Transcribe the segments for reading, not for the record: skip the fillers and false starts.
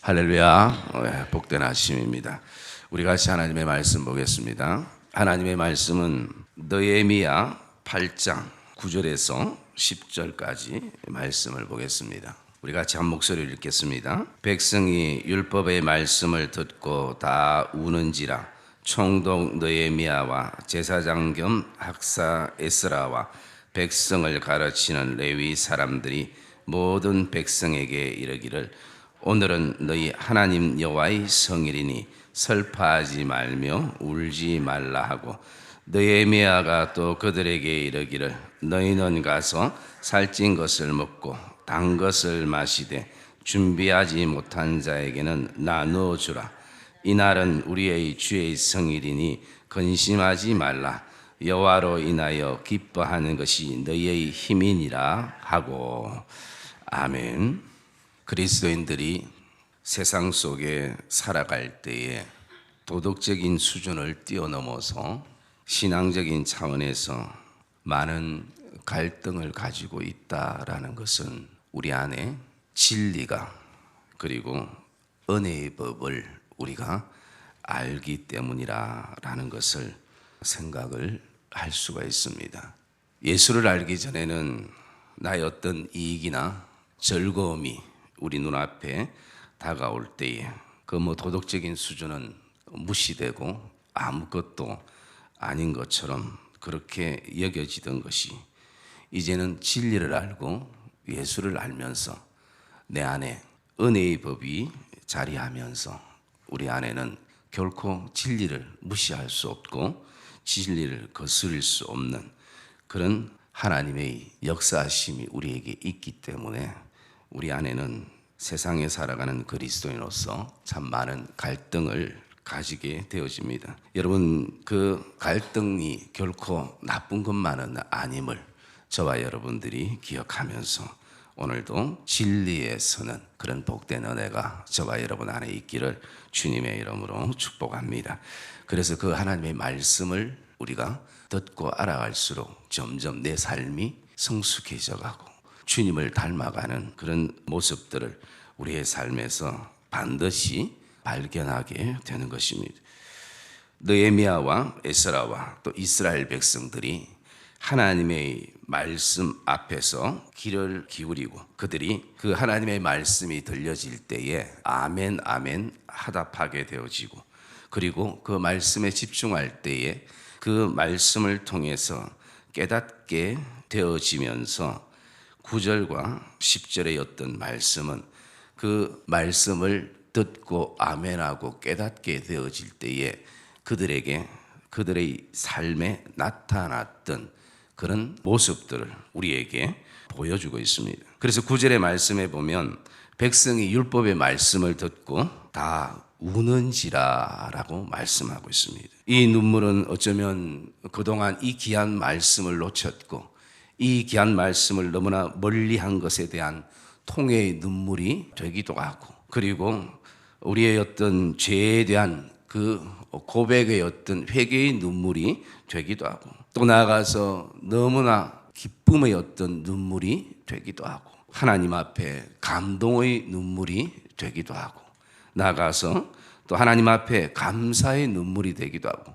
할렐루야. 복된 아침입니다. 우리 같이 하나님의 말씀 보겠습니다. 하나님의 말씀은 느헤미야 8장 9절에서 10절까지 말씀을 보겠습니다. 우리 같이 한 목소리를 읽겠습니다. 백성이 율법의 말씀을 듣고 다 우는지라. 총독 느헤미야와 제사장 겸 학사 에스라와 백성을 가르치는 레위 사람들이 모든 백성에게 이르기를, 오늘은 너희 하나님 여호와의 성일이니 슬퍼하지 말며 울지 말라 하고, 느헤미야가 또 그들에게 이르기를, 너희는 가서 살찐 것을 먹고 단 것을 마시되 준비하지 못한 자에게는 나누어 주라. 이날은 우리의 주의 성일이니 근심하지 말라. 여호와로 인하여 기뻐하는 것이 너희의 힘이니라 하고. 아멘. 그리스도인들이 세상 속에 살아갈 때에 도덕적인 수준을 뛰어넘어서 신앙적인 차원에서 많은 갈등을 가지고 있다라는 것은 우리 안에 진리가, 그리고 은혜의 법을 우리가 알기 때문이라는 것을 생각을 할 수가 있습니다. 예수를 알기 전에는 나의 어떤 이익이나 즐거움이 우리 눈앞에 다가올 때에 그 도덕적인 수준은 무시되고 아무것도 아닌 것처럼 그렇게 여겨지던 것이, 이제는 진리를 알고 예수를 알면서 내 안에 은혜의 법이 자리하면서 우리 안에는 결코 진리를 무시할 수 없고 진리를 거스릴 수 없는 그런 하나님의 역사하심이 우리에게 있기 때문에 우리 안에는 세상에 살아가는 그리스도인으로서 참 많은 갈등을 가지게 되어집니다. 여러분, 그 갈등이 결코 나쁜 것만은 아님을 저와 여러분들이 기억하면서 오늘도 진리에 서는 그런 복된 은혜가 저와 여러분 안에 있기를 주님의 이름으로 축복합니다. 그래서 그 하나님의 말씀을 우리가 듣고 알아갈수록 점점 내 삶이 성숙해져 가고 주님을 닮아가는 그런 모습들을 우리의 삶에서 반드시 발견하게 되는 것입니다. 느헤미야와 에스라와 또 이스라엘 백성들이 하나님의 말씀 앞에서 귀를 기울이고 그들이 그 하나님의 말씀이 들려질 때에 아멘 아멘 하답하게 되어지고, 그리고 그 말씀에 집중할 때에 그 말씀을 통해서 깨닫게 되어지면서 9절과 10절의 어떤 말씀은 그 말씀을 듣고 아멘하고 깨닫게 되어질 때에 그들에게 그들의 삶에 나타났던 그런 모습들을 우리에게 보여주고 있습니다. 그래서 9절의 말씀에 보면 백성이 율법의 말씀을 듣고 다 우는지라라고 말씀하고 있습니다. 이 눈물은 어쩌면 그동안 이 귀한 말씀을 놓쳤고 이 귀한 말씀을 너무나 멀리한 것에 대한 통회의 눈물이 되기도 하고, 그리고 우리의 어떤 죄에 대한 그 고백의 어떤 회개의 눈물이 되기도 하고, 또 나아가서 너무나 기쁨의 어떤 눈물이 되기도 하고, 하나님 앞에 감동의 눈물이 되기도 하고, 나아가서 또 하나님 앞에 감사의 눈물이 되기도 하고,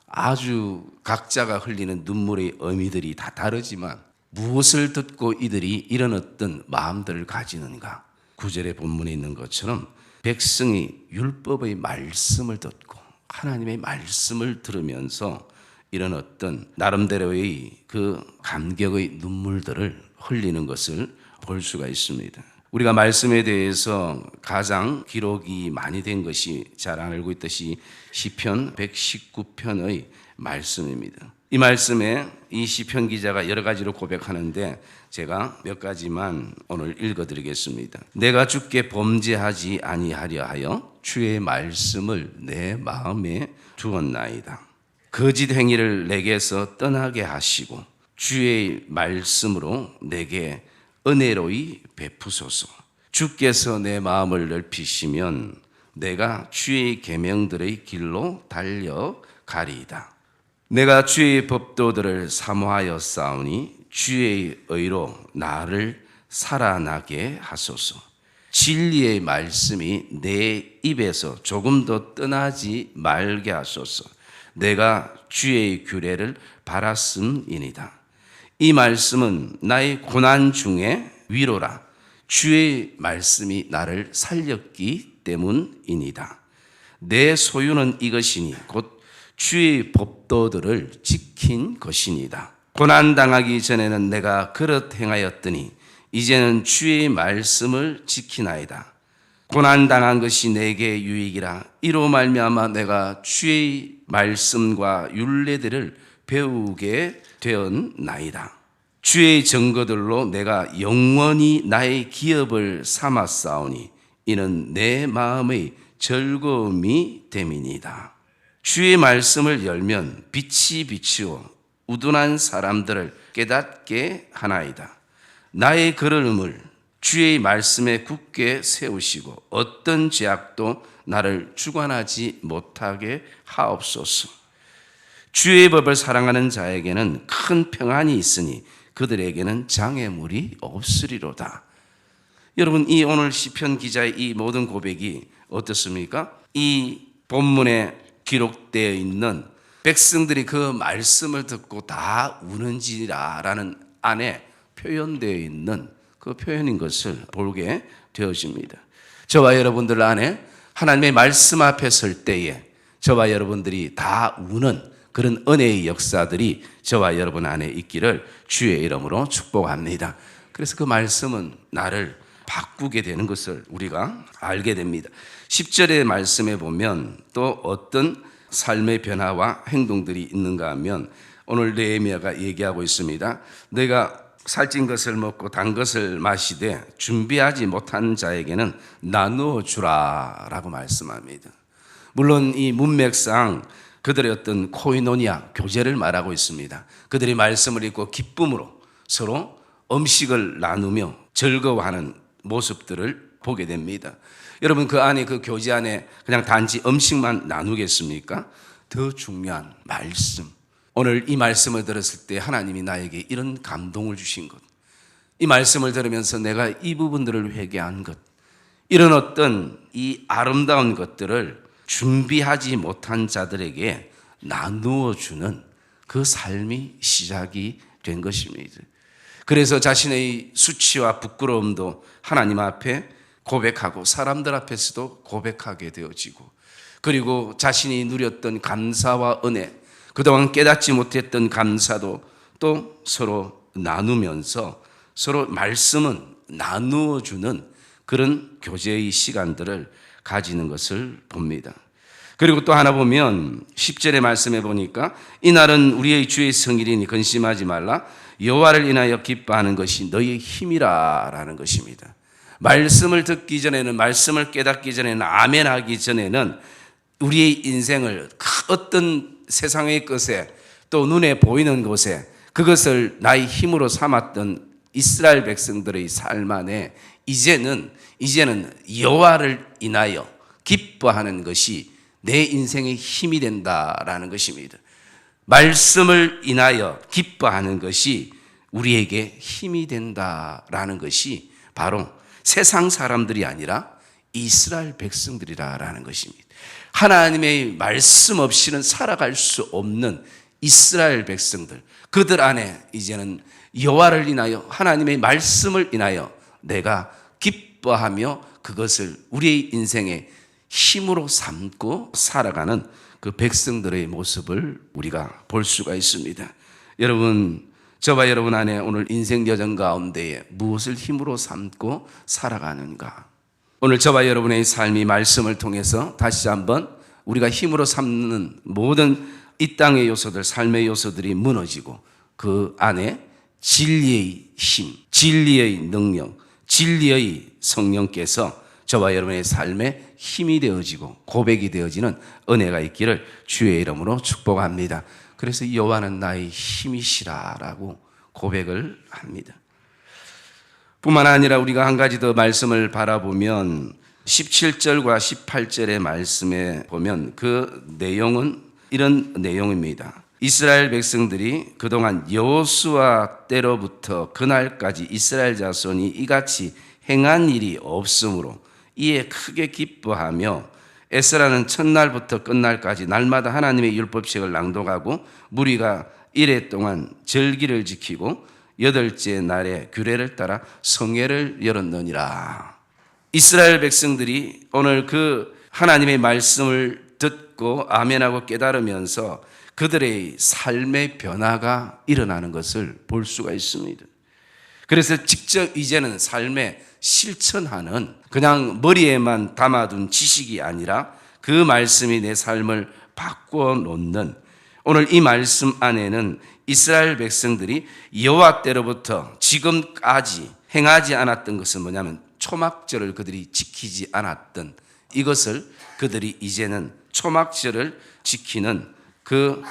아주 각자가 흘리는 눈물의 의미들이 다 다르지만 무엇을 듣고 이들이 이런 어떤 마음들을 가지는가? 9절의 본문에 있는 것처럼 백성이 율법의 말씀을 듣고 하나님의 말씀을 들으면서 이런 어떤 나름대로의 그 감격의 눈물들을 흘리는 것을 볼 수가 있습니다. 우리가 말씀에 대해서 가장 기록이 많이 된 것이 잘 알고 있듯이 시편 119편의 말씀입니다. 이 말씀에 이 시편 기자가 여러 가지로 고백하는데 제가 몇 가지만 오늘 읽어드리겠습니다. 내가 주께 범죄하지 아니하려 하여 주의 말씀을 내 마음에 두었나이다. 거짓 행위를 내게서 떠나게 하시고 주의 말씀으로 내게 은혜로이 베푸소서. 주께서 내 마음을 넓히시면 내가 주의 계명들의 길로 달려가리이다. 내가 주의 법도들을 사모하여 싸우니 주의 의로 나를 살아나게 하소서. 진리의 말씀이 내 입에서 조금도 떠나지 말게 하소서. 내가 주의 규례를 바랐음이니이다. 이 말씀은 나의 고난 중에 위로라. 주의 말씀이 나를 살렸기 때문이니이다. 내 소유는 이것이니 곧 주의 법도들을 지킨 것이니이다. 고난당하기 전에는 내가 그릇 행하였더니 이제는 주의 말씀을 지키나이다. 고난당한 것이 내게 유익이라. 이로 말미암아 내가 주의 말씀과 율례들을 배우게 되었나이다. 주의 증거들로 내가 영원히 나의 기업을 삼았사오니 이는 내 마음의 즐거움이 됨이니이다. 주의 말씀을 열면 빛이 비추어 우둔한 사람들을 깨닫게 하나이다. 나의 걸음을 주의 말씀에 굳게 세우시고 어떤 죄악도 나를 주관하지 못하게 하옵소서. 주의 법을 사랑하는 자에게는 큰 평안이 있으니 그들에게는 장애물이 없으리로다. 여러분, 이 오늘 시편 기자의 이 모든 고백이 어떻습니까? 이 본문에 기록되어 있는 백성들이 그 말씀을 듣고 다 우는지라라는 안에 표현되어 있는 그 표현인 것을 보게 되어집니다. 저와 여러분들 안에 하나님의 말씀 앞에 설 때에 저와 여러분들이 다 우는 그런 은혜의 역사들이 저와 여러분 안에 있기를 주의 이름으로 축복합니다. 그래서 그 말씀은 나를 바꾸게 되는 것을 우리가 알게 됩니다. 10절의 말씀에 보면 또 어떤 삶의 변화와 행동들이 있는가 하면 오늘 느헤미야가 얘기하고 있습니다. 내가 살찐 것을 먹고 단 것을 마시되 준비하지 못한 자에게는 나누어 주라 라고 말씀합니다. 물론 이 문맥상 그들의 어떤 코이노니아 교제를 말하고 있습니다. 그들이 말씀을 읽고 기쁨으로 서로 음식을 나누며 즐거워하는 모습들을 보게 됩니다. 여러분, 그 안에 그 교제 안에 그냥 단지 음식만 나누겠습니까? 더 중요한 말씀. 오늘 이 말씀을 들었을 때 하나님이 나에게 이런 감동을 주신 것, 이 말씀을 들으면서 내가 이 부분들을 회개한 것, 이런 어떤 이 아름다운 것들을 준비하지 못한 자들에게 나누어 주는 그 삶이 시작이 된 것입니다. 그래서 자신의 수치와 부끄러움도 하나님 앞에 고백하고 사람들 앞에서도 고백하게 되어지고, 그리고 자신이 누렸던 감사와 은혜, 그동안 깨닫지 못했던 감사도 또 서로 나누면서 서로 말씀은 나누어 주는 그런 교제의 시간들을 가지는 것을 봅니다. 그리고 또 하나 보면 10절의 말씀에 보니까 이날은 우리의 주의 성일이니 근심하지 말라. 여호와를 인하여 기뻐하는 것이 너희의 힘이라 라는 것입니다. 말씀을 듣기 전에는, 말씀을 깨닫기 전에는, 아멘 하기 전에는 우리의 인생을 어떤 세상의 것에 또 눈에 보이는 곳에 그것을 나의 힘으로 삼았던 이스라엘 백성들의 삶 안에 이제는 여호와를 인하여 기뻐하는 것이 내 인생의 힘이 된다라는 것입니다. 말씀을 인하여 기뻐하는 것이 우리에게 힘이 된다라는 것이 바로 세상 사람들이 아니라 이스라엘 백성들이라는 것입니다. 하나님의 말씀 없이는 살아갈 수 없는 이스라엘 백성들, 그들 안에 이제는 여호와를 인하여, 하나님의 말씀을 인하여 내가 기뻐하며 그것을 우리의 인생의 힘으로 삼고 살아가는 그 백성들의 모습을 우리가 볼 수가 있습니다. 여러분, 저와 여러분 안에 오늘 인생 여정 가운데에 무엇을 힘으로 삼고 살아가는가? 오늘 저와 여러분의 삶이 말씀을 통해서 다시 한번 우리가 힘으로 삼는 모든 이 땅의 요소들, 삶의 요소들이 무너지고 그 안에 진리의 힘, 진리의 능력, 진리의 성령께서 저와 여러분의 삶에 힘이 되어지고 고백이 되어지는 은혜가 있기를 주의 이름으로 축복합니다. 그래서 여호와는 나의 힘이시라라고 고백을 합니다. 뿐만 아니라 우리가 한 가지 더 말씀을 바라보면 17절과 18절의 말씀에 보면 그 내용은 이런 내용입니다. 이스라엘 백성들이 그동안 여호수아 때로부터 그날까지 이스라엘 자손이 이같이 행한 일이 없으므로 이에 크게 기뻐하며 에스라는 첫날부터 끝날까지 날마다 하나님의 율법책을 낭독하고 무리가 이레 동안 절기를 지키고 여덟째 날에 규례를 따라 성회를 열었느니라. 이스라엘 백성들이 오늘 그 하나님의 말씀을 듣고 아멘하고 깨달으면서 그들의 삶의 변화가 일어나는 것을 볼 수가 있습니다. 그래서 직접 이제는 삶에 실천하는, 그냥 머리에만 담아둔 지식이 아니라 그 말씀이 내 삶을 바꾸어 놓는, 오늘 이 말씀 안에는 이스라엘 백성들이 여호와 때로부터 지금까지 행하지 않았던 것은 뭐냐면 초막절을 그들이 지키지 않았던 이것을 그들이 이제는 초막절을 지키는 그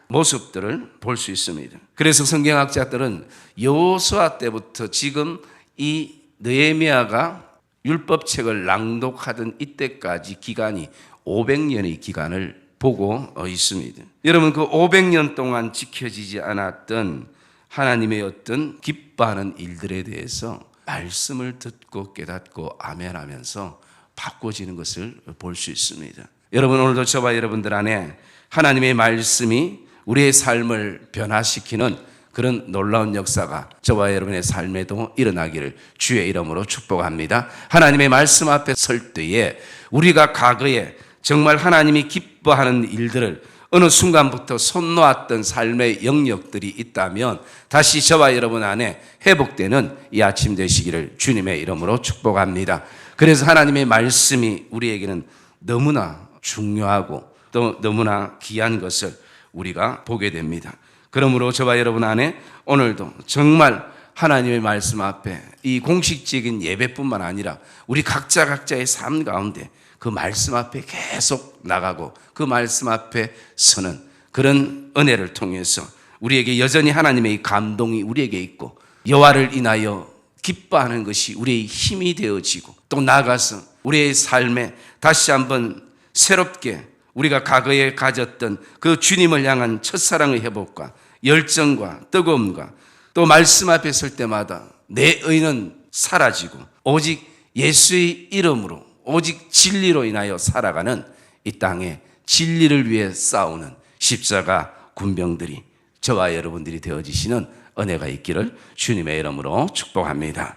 모습들을 볼 수 있습니다. 그래서 성경학자들은 여호수아 때부터 지금 이 느헤미야가 율법책을 낭독하던 이때까지 기간이 500년의 기간을 보고 있습니다. 여러분, 그 500년 동안 지켜지지 않았던 하나님의 어떤 기뻐하는 일들에 대해서 말씀을 듣고 깨닫고 아멘하면서 바꿔지는 것을 볼 수 있습니다. 여러분, 오늘도 저와 여러분들 안에 하나님의 말씀이 우리의 삶을 변화시키는 그런 놀라운 역사가 저와 여러분의 삶에도 일어나기를 주의 이름으로 축복합니다. 하나님의 말씀 앞에 설 때에 우리가 과거에 정말 하나님이 기뻐하는 일들을 어느 순간부터 손 놓았던 삶의 영역들이 있다면 다시 저와 여러분 안에 회복되는 이 아침 되시기를 주님의 이름으로 축복합니다. 그래서 하나님의 말씀이 우리에게는 너무나 중요하고 또 너무나 귀한 것을 우리가 보게 됩니다. 그러므로 저와 여러분 안에 오늘도 정말 하나님의 말씀 앞에 이 공식적인 예배뿐만 아니라 우리 각자의 삶 가운데 그 말씀 앞에 계속 나가고 그 말씀 앞에 서는 그런 은혜를 통해서 우리에게 여전히 하나님의 감동이 우리에게 있고 여호와를 인하여 기뻐하는 것이 우리의 힘이 되어지고 또 나아가서 우리의 삶에 다시 한번 새롭게 우리가 과거에 가졌던 그 주님을 향한 첫사랑의 회복과 열정과 뜨거움과 또 말씀 앞에 설 때마다 내 의는 사라지고 오직 예수의 이름으로 오직 진리로 인하여 살아가는 이 땅에 진리를 위해 싸우는 십자가 군병들이 저와 여러분들이 되어지시는 은혜가 있기를 주님의 이름으로 축복합니다.